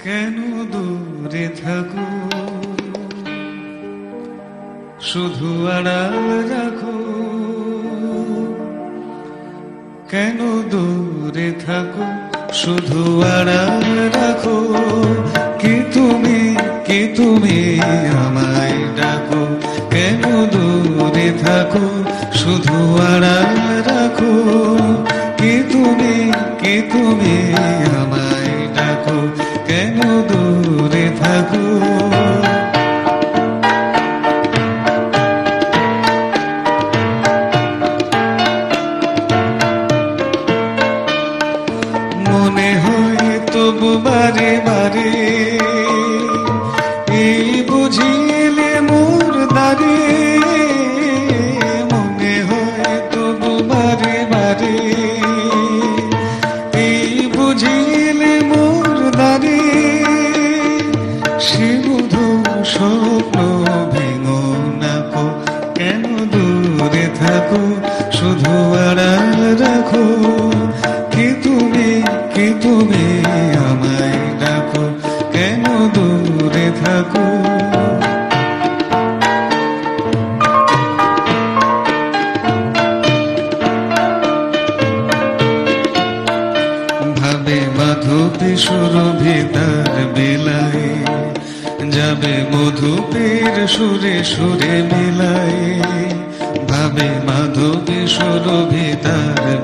কেন দূরে থাকো, শুধু আড়াল রাখো। কেন দূরে থাকো, শুধু আড়াল রাখো। কি তুমি আমায় ডাকো। কেন দূরে থাকো, শুধু আড়াল রাখো। কি তুমি আমায় ডাকো। কেন দূরে থাকো। মনে হয় তবু বারে বারে এই বুঝিলে মোর দ্বারে। মনে হয় তবু বারে বারে এই বুঝিলে মোর দ্বারে। সে বুধু স্বপ্ন ভেঙো নাকো। কেন দূরে থাকো, শুধু আড়াল রাখো। কি তুমি আমায় ডাকো। কেন দূরে থাকো। ভাবে মাধবী সুরভি তার বেলায়, যাবে মধুপের সুরে সুরে মেলায়। ভাবে মাধবী সুরভি তার